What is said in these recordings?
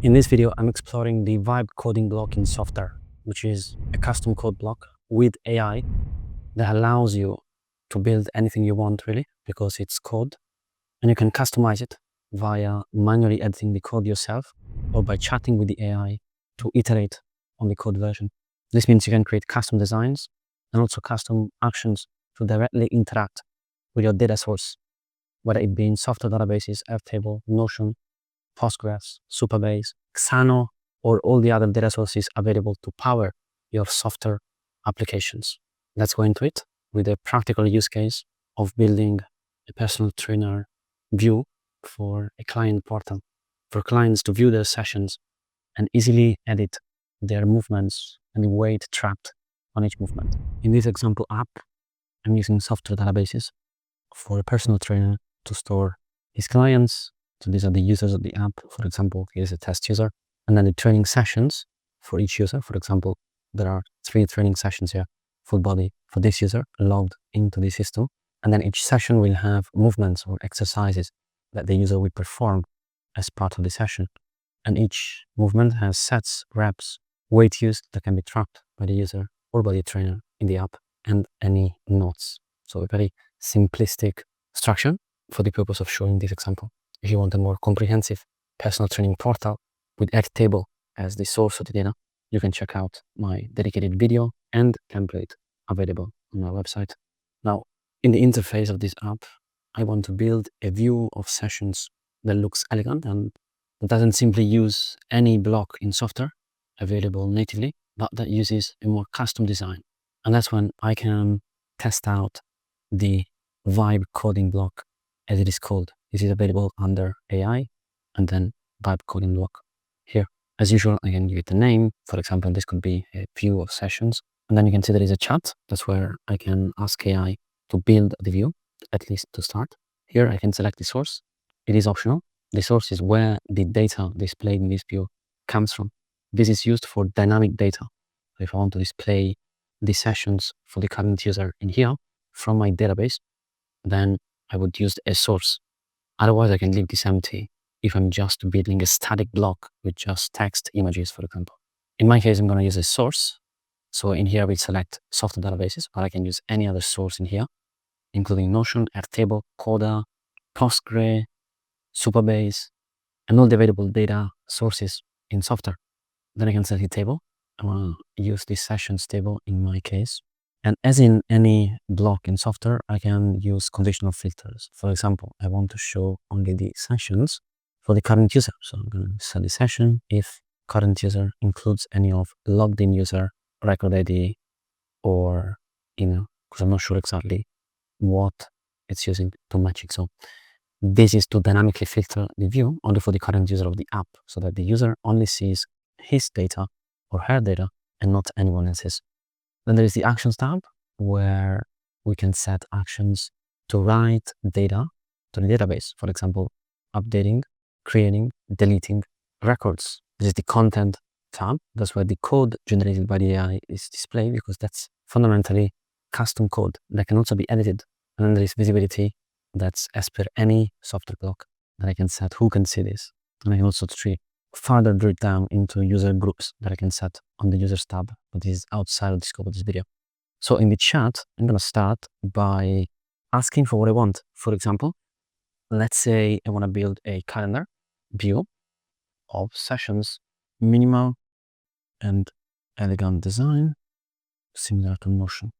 In this video, I'm exploring the vibe coding block in Softr, which is a custom code block with AI that allows you to build anything you want, really, because it's code, and you can customize it via manually editing the code yourself or by chatting with the AI to iterate on the code version. This means you can create custom designs and also custom actions to directly interact with your data source, whether it be in software databases, Airtable, Notion, Postgres, Supabase, Xano, or all the other data sources available to power your software applications. Let's go into it with a practical use case of building a personal trainer view for a client portal, for clients to view their sessions and easily edit their movements and the weight tracked on each movement. In this example app, I'm using software databases for a personal trainer to store his clients. So these are the users of the app. For example, here's a test user. And then the training sessions for each user. For example, there are 3 training sessions here, full body for this user logged into the system. And then each session will have movements or exercises that the user will perform as part of the session. And each movement has sets, reps, weight used that can be tracked by the user or by the trainer in the app, and any notes. So a very simplistic structure for the purpose of showing this example. If you want a more comprehensive personal training portal with Airtable as the source of the data, you can check out my dedicated video and template available on my website. Now, in the interface of this app, I want to build a view of sessions that looks elegant and that doesn't simply use any block in Softr available natively, but that uses a more custom design. And that's when I can test out the vibe coding block as it is called. This is available under AI and then vibe coding block here. As usual, I can give it a name. For example, this could be a view of sessions. And then you can see there is a chat. That's where I can ask AI to build the view, at least to start. Here I can select the source. It is optional. The source is where the data displayed in this view comes from. This is used for dynamic data. So if I want to display the sessions for the current user in here from my database, then I would use a source. Otherwise, I can leave this empty if I'm just building a static block with just text images, for example. In my case, I'm going to use a source. So in here, we select software databases, but I can use any other source in here, including Notion, Airtable, Coda, Postgre, Supabase, and all the available data sources in Softr. Then I can set a table. I want to use this sessions table in my case. And as in any block in Softr, I can use conditional filters. For example, I want to show only the sessions for the current user. So I'm going to set the session if current user includes any of logged in user, record ID, or email, because I'm not sure exactly what it's using to match it. So this is to dynamically filter the view only for the current user of the app, so that the user only sees his data or her data and not anyone else's. Then there is the Actions tab, where we can set actions to write data to the database. For example, updating, creating, deleting records. This is the Content tab. That's where the code generated by the AI is displayed, because that's fundamentally custom code that can also be edited. And then there is Visibility. That's as per any software block that I can set who can see this. And I can also further drill down into user groups that I can set on the users tab, but this is outside of the scope of this video. So in the chat, I'm going to start by asking for what I want. For example, let's say I want to build a calendar view of sessions, minimal and elegant design, similar to Notion.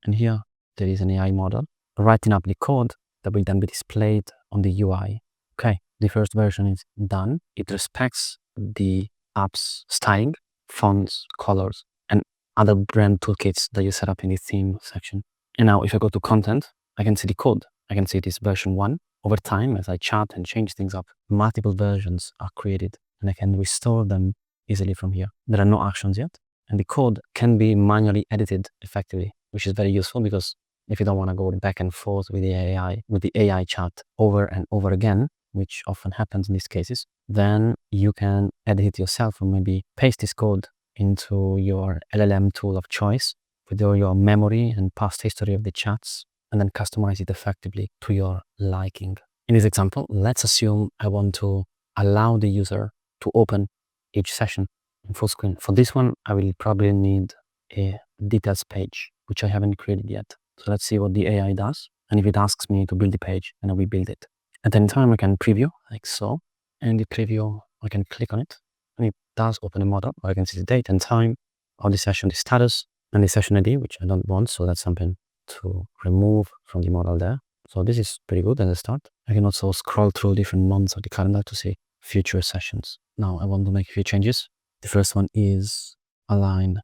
And here there is an AI model writing up the code that will then be displayed on the UI. Okay, the first version is done. It respects the app's styling, fonts, colors, and other brand toolkits that you set up in the theme section. And now if I go to content, I can see the code. I can see this version 1. Over time, as I chat and change things up, multiple versions are created and I can restore them easily from here. There are no actions yet, and the code can be manually edited effectively, which is very useful, because if you don't want to go back and forth with the AI chat over and over again, which often happens in these cases, then you can edit it yourself, or maybe paste this code into your LLM tool of choice with your memory and past history of the chats, and then customize it effectively to your liking. In this example, let's assume I want to allow the user to open each session in full screen. For this one, I will probably need a details page, which I haven't created yet. So let's see what the AI does. And if it asks me to build the page, then I will build it. At any time, I can preview like so. And the preview, I can click on it. And it does open a model. I can see the date and time of the session, the status, and the session ID, which I don't want. So that's something to remove from the model there. So this is pretty good at the start. I can also scroll through different months of the calendar to see future sessions. Now I want to make a few changes. The first one is align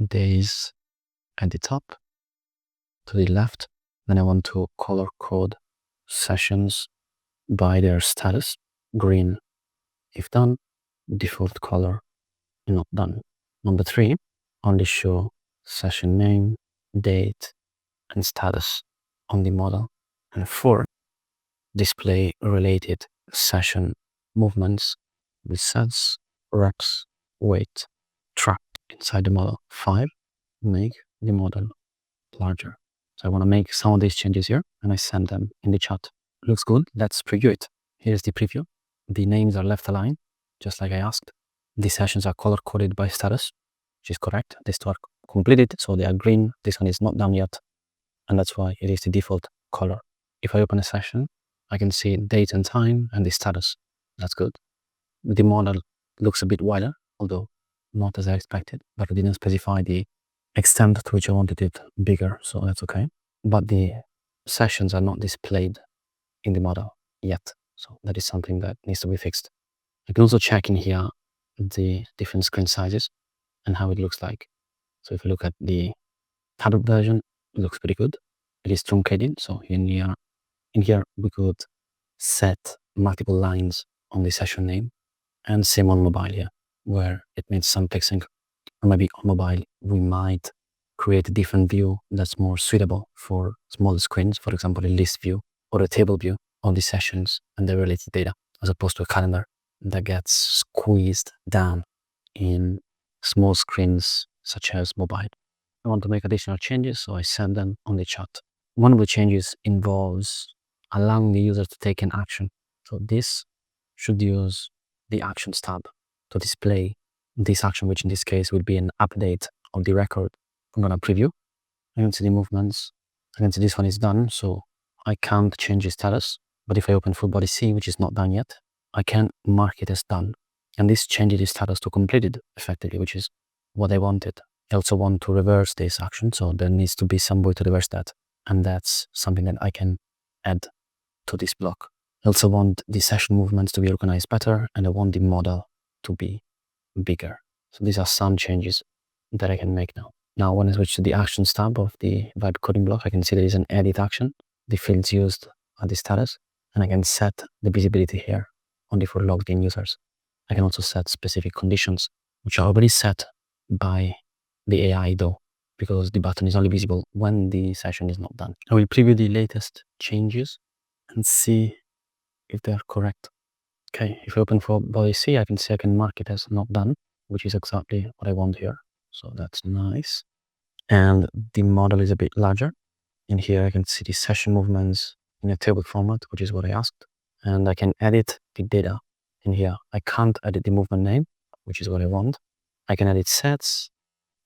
days at the top to the left. Then I want to color code sessions by their status. Green if done, default color not done. Number 3, only show session name, date, and status on the model. And 4, display related session movements with sets, reps, weight, tracked inside the model. 5, make the model larger. So I want to make some of these changes here and I send them in the chat. Looks good. Let's preview it. Here's the preview. The names are left aligned, just like I asked. The sessions are color coded by status, which is correct. These two are completed, so they are green. This one is not done yet, and that's why it is the default color. If I open a session, I can see date and time and the status. That's good. The model looks a bit wider, although not as I expected, but I didn't specify the extent to which I wanted it bigger, so that's okay. But the sessions are not displayed in the model yet, so that is something that needs to be fixed. I can also check in here the different screen sizes and how it looks like. So if you look at the tablet version, it looks pretty good. It is truncated, so in here we could set multiple lines on the session name, and same on mobile here, where it needs some fixing. Or maybe on mobile, we might create a different view that's more suitable for smaller screens, for example, a list view or a table view of the sessions and the related data, as opposed to a calendar that gets squeezed down in small screens such as mobile. I want to make additional changes, so I send them on the chat. One of the changes involves allowing the user to take an action. So this should use the Actions tab to display this action, which in this case would be an update of the record. I'm going to preview. I can see the movements. I can see this one is done, so I can't change the status. But if I open full body C, which is not done yet, I can mark it as done. And this changes the status to completed effectively, which is what I wanted. I also want to reverse this action, so there needs to be some way to reverse that. And that's something that I can add to this block. I also want the session movements to be organized better, and I want the model to be bigger. So these are some changes that I can make now. Now, when I switch to the Actions tab of the Vibe coding block, I can see there is an edit action. The fields used are the status, and I can set the visibility here only for logged in users. I can also set specific conditions, which are already set by the AI though, because the button is only visible when the session is not done. I will preview the latest changes and see if they are correct. Okay, if I open for body C, I can see I can mark it as not done, which is exactly what I want here. So that's nice. And the model is a bit larger. In here, I can see the session movements in a table format, which is what I asked. And I can edit the data in here. I can't edit the movement name, which is what I want. I can edit sets.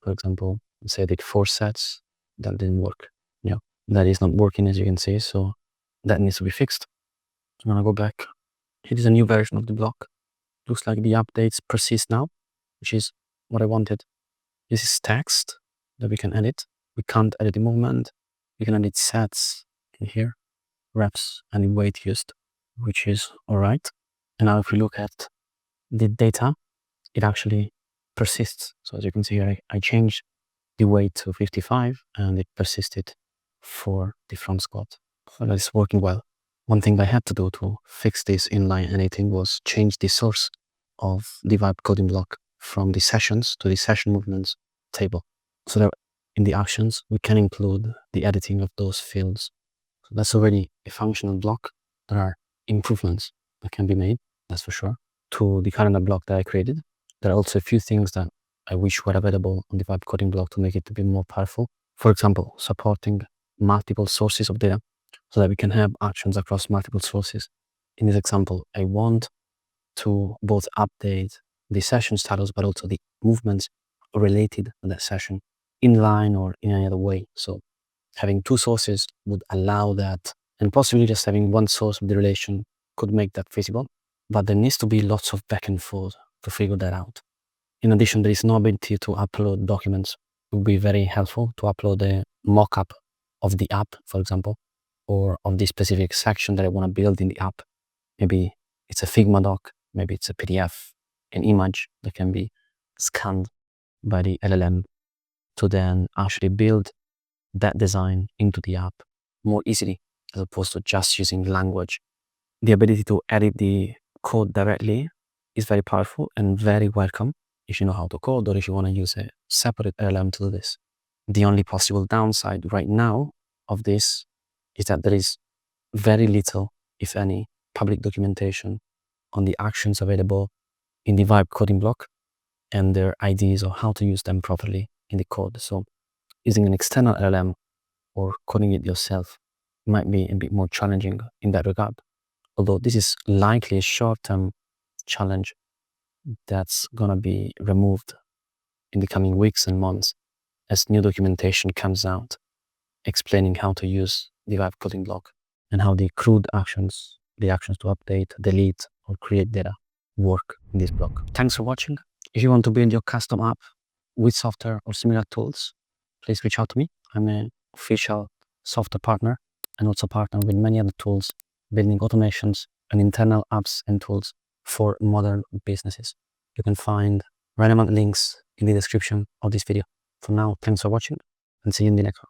For example, let's say I did 4 sets. That didn't work. Yeah, that is not working, as you can see. So that needs to be fixed. I'm gonna go back. It is a new version of the block. Looks like the updates persist now, which is what I wanted. This is text that we can edit. We can't edit the movement. We can edit sets in here, reps, and the weight used, which is all right. And now if we look at the data, it actually persists. So as you can see here, I changed the weight to 55 and it persisted for the front squat. So that is working well. One thing I had to do to fix this inline editing was change the source of the Vibe coding block from the sessions to the session movements table. So that in the actions, we can include the editing of those fields. So that's already a functional block. There are improvements that can be made, that's for sure, to the calendar block that I created. There are also a few things that I wish were available on the Vibe coding block to make it a bit more powerful. For example, supporting multiple sources of data so that we can have actions across multiple sources. In this example, I want to both update the session status, but also the movements related to that session in line or in any other way. So having two sources would allow that, and possibly just having one source of the relation could make that feasible. But there needs to be lots of back and forth to figure that out. In addition, there is no ability to upload documents. It would be very helpful to upload a mock-up of the app, for example, or of the specific section that I want to build in the app. Maybe it's a Figma doc, maybe it's a PDF, an image that can be scanned by the LLM to then actually build that design into the app more easily, as opposed to just using language. The ability to edit the code directly is very powerful and very welcome if you know how to code or if you want to use a separate LLM to do this. The only possible downside right now of this is that there is very little, if any, public documentation on the actions available in the Vibe coding block and their ideas of how to use them properly in the code. So using an external LLM or coding it yourself might be a bit more challenging in that regard. Although this is likely a short-term challenge that's going to be removed in the coming weeks and months as new documentation comes out explaining how to use the Vibe coding block and how the CRUD actions, the actions to update, delete, or create data work in this block. Thanks for watching. If you want to build your custom app with Softr or similar tools, please reach out to me. I'm an official Softr partner and also partner with many other tools, building automations and internal apps and tools for modern businesses. You can find relevant links in the description of this video. For now, thanks for watching and see you in the next one.